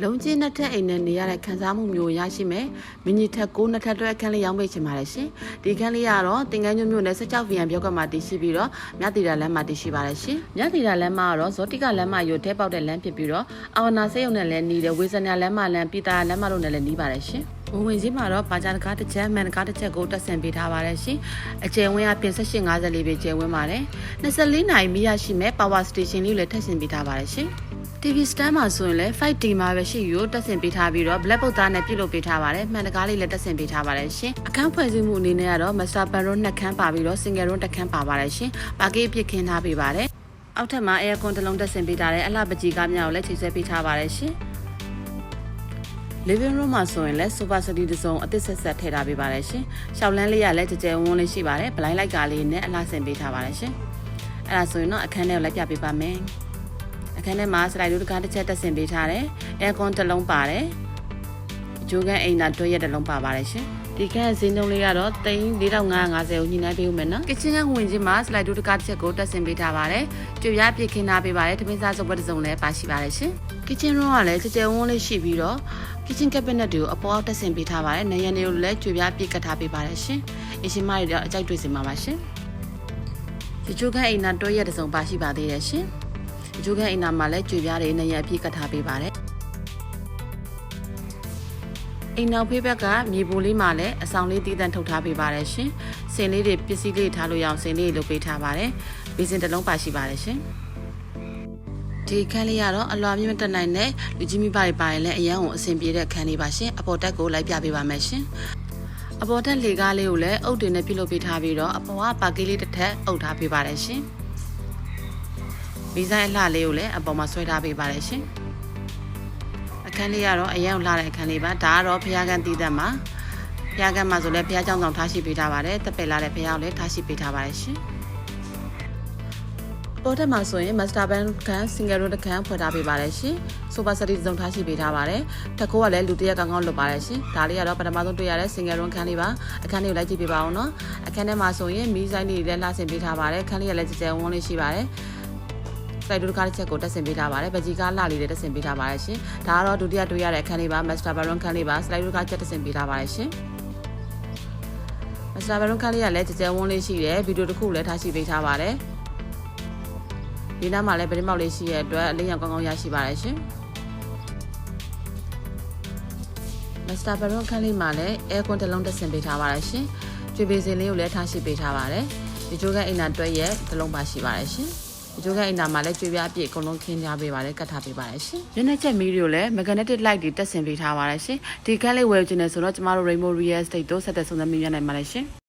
လုံးချင်းနှစ်ထပ်အိမ်နဲ့နေရတဲ့ခန်းစားမှုမျိုးရရှိမယ်။မင်းကြီးထက်9နှစ်ထပ်အတွက်အခန်းလေးရောင်းပေးချင်ပါတယ်ရှင်။ဒီခန်းလေးကတော့တင်ကန်းညွန့်မြို့နယ်16 VM ပြောက်ကမှတည်ရှိပြီးတော့မြတီတာလမ်းမှာတည်ရှိပါတယ်ရှင်။မြတီတာလမ်းမှာကတော့ဇောတိကလမ်းမှာရိုထဲပေါက်တဲ့လမ်းဖြစ်ပြီးတော့အာဝနာစေယုံနဲ့လည်းနီးတယ်ဝေဇနာလမ်းမှာလမ်းပြည်တာလမ်းမှာလို့လည်းနီးပါတယ်ရှင်။ဝင်ကြီးမှာတော့ဘာကြတကားတစ်ချက်မှန်တကားတစ်ချက်ကိုတက်ဆင်ပေးထားပါတယ်ရှင်။အကျယ်ဝင်းအပြင်1854ပဲကျယ်ဝင်းပါတယ်။24နိုင်မီးရရှိမဲ့ Power Station လေးလည်းထပ်ဆင်ပေးထားပါတယ်ရှင်။ TV stand မှာဆိုရင်လည်း 5D မှာပဲရှိယူတက်ဆင်ပေးထားပြီးတော့ black box သားနဲ့ပြုတ်လုပ်ပေးထားပါတယ်။မှန်တကားလေးလည်းတက်ဆင်ပေးထားပါတယ်ရှင်။အခန်းဖွဲ့စည်းမှုအနေနဲ့ကတော့ master bedroom 2ခန်းပါပြီးတော့ single room 1ခန်းပါပါတယ်ရှင်။ပါကေးအပြစ်ခင်းထားပေးပါတယ်။အောက်ထပ်မှာ aircon တစ်လုံးတက်ဆင်ပေးထားတယ်။အလှပကြီးကားများကိုလည်းချိတ်ဆွဲပေးထားပါတယ်ရှင်။ living room မှာဆိုရင်လည်း sofa set တစ်စုံအသစ်ဆက်ထည့်ထားပေးပါတယ်ရှင်။ရှောက်လန်းလေးကလည်းကြကြဝန်းလေးရှိပါတယ်။ဘလိုင်းလိုက်ကားလေးနဲ့အလှဆင်ပေးထားပါတယ်ရှင်။အဲ့ဒါဆိုရင်တော့အခန်းထဲကိုလိုက်ပြပေးပါမယ်။အခန်းထဲမှာစလိုက်တို့တကားတစ်ချက်တက်ဆင်ပေးထားတယ်။ aircon တစ်လုံးပါတယ်။ဂျိုးကန်အိမ်သာတွဲရက်တစ်လုံးပါပါတယ်ရှင်။ဒီခန်းဈေးနှုန်းလေးကတော့3550ကိုညှိနှိုင်းပေးဦးမယ်နော်။ kitchen ကဝင်ချင်းမှာစလိုက်တို့တကားတစ်ချက်ကိုတက်ဆင်ပေးထားပါတယ်။ကြွရပြည့်ခင်းထားပေးပါတယ်။တမင်းစားစုပ်ပွဲတစ်စုံလည်းပါရှိပါတယ်ရှင်။ kitchen room ကလည်းကြကြဝန်းလေးရှိပြီးတော့ kitchen cabinet တွေကိုအပေါ်အောက်တက်ဆင်ပေးထားပါတယ်။နေရနေကိုလည်းကြွပြပြည့်ကတ်ထားပေးပါတယ်ရှင်။အရှင်မတွေတော့အကြိုက်တွေ့စင်ပါပါရှင်။ဒီဂျိုးကန်အိမ်သာတွဲရက်တစ်စုံပါရှိပါသေးတယ်ရှင်။ဂျိုးကန်အိမ်နာမှာလည်းကြွေပြားတွေနဲ့ရအပြည့်ကတ်ထားပေးပါတယ်အိမ်နောက်ဖေးဘက်ကမြေပိုးလေးမှာလည်းအဆောင်လေးတည်တံ့ထုတ်ထားပေးပါတယ်ရှင်စင်လေးတွေပစ္စည်းလေးထားလို့ရအောင်စင်လေးလုပ်ပေးထားပါတယ်ဘေးစင်တစ်လုံးပါရှိပါတယ်ရှင်ဒီခန်းလေးကတော့အလွာမြင့်မတက်နိုင်တဲ့လူကြီးမိဘတွေပါရင်လည်းအရန်ကိုအဆင်ပြေတဲ့ခန်းလေးပါရှင်အပေါ်တက်ကိုလိုက်ပြပေးပါမယ်ရှင်အပေါ်တက်လေကားလေးကိုလည်းအုပ်တွေနဲ့ပြုလုပ်ပေးထားပြီးတော့အပေါ်ကပါကီးလေးတစ်ထပ်အုပ်ထားပေးပါတယ်ရှင်ဗီဇိုင်းအလှလေးကိုလည်းအပေါ်မှာဆွဲထားပေးပါတယ်ရှင်အခန်းလေးကတော့အရင်လှတဲ့အခန်းလေးပါဒါကတော့ဖျားကန်တည်တတ်မှာဖျားကန်မှာဆိုလည်းဖျားเจ้าဆောင်ထားရှိပေးထားပါတယ်တက်ပယ်လာတဲ့ဖျားကိုလည်းထားရှိပေးထားပါတယ်ရှင်ပေါ်ထက်မှာဆိုရင် master band ခန်း single room တစ်ခန်းဖွက်ထားပေးပါတယ်ရှင် sofa set တစ်စုံထားရှိပေးထားပါတယ်ထက်ခိုးကလည်းလူတစ်ရက်ကောင်းကောင်းလွတ်ပါတယ်ရှင်ဒါလေးကတော့ပထမဆုံးတွေ့ရတဲ့ single room ခန်းလေးပါအခန်းလေးကိုလိုက်ကြည့်ပေးပါအောင်နော်အခန်းထဲမှာဆိုရင်မီးဆိုင်လေးတွေလည်းလှဆင်ပေးထားပါတယ်ခန်းလေးကလည်းကြကြဝန်းလေးရှိပါတယ်စိုက်ဒုတကားတစ်ချက်ကိုတက်ဆင်ပေးထားပါတယ်။ပကြီးကားလှလေးတွေတက်ဆင်ပေးထားပါတယ်ရှင်။ဒါကတော့ဒုတိယတွေ့ရတဲ့အခန်းလေးပါ master bedroom ခန်းလေးပါစလိုက်ဒုတကားချက်တက်ဆင်ပေးထားပါတယ်ရှင်။ master bedroom ခန်းလေးကလည်းကြကြဝန်းလေးရှိတယ်ဗီဒီယိုတစ်ခုလည်းထားရှိပေးထားပါတယ်။ဒီနားမှာလည်းပရိမောက်လေးရှိရဲ့အတွက်အလေးရောင်ကောင်းကောင်းရရှိပါတယ်ရှင်။ master bedroom ခန်းလေးမှာလည်း aircon တစ်လုံးတက်ဆင်ပေးထားပါတယ်ရှင်။ကျွေးပေးစင်လေးကိုလည်းထားရှိပေးထားပါတယ်။ဒီကြိုးကအိမ်သာတွဲရဲ့တစ်လုံးပါရှိပါတယ်ရှင်။ဒီကြိုးကအင်တာမှာလည်းကြွေပြအပြည့်အကုန်လုံးခင်းကြပေးပါတယ်ကတ်ထားပေးပါတယ်ရှင်။မျက်နှာချက်မီးတွေကိုလည်း magnetic light တွေတက်ဆင်ပေးထားပါတယ်ရှင်။ဒီခန်းလေးဝယ်ချင်တယ်ဆိုတော့ကျမတို့ Rainbow Real Estate တို့ဆက်သက်ဆုံးသက်မြင်နိုင်ပါတယ်ရှင်။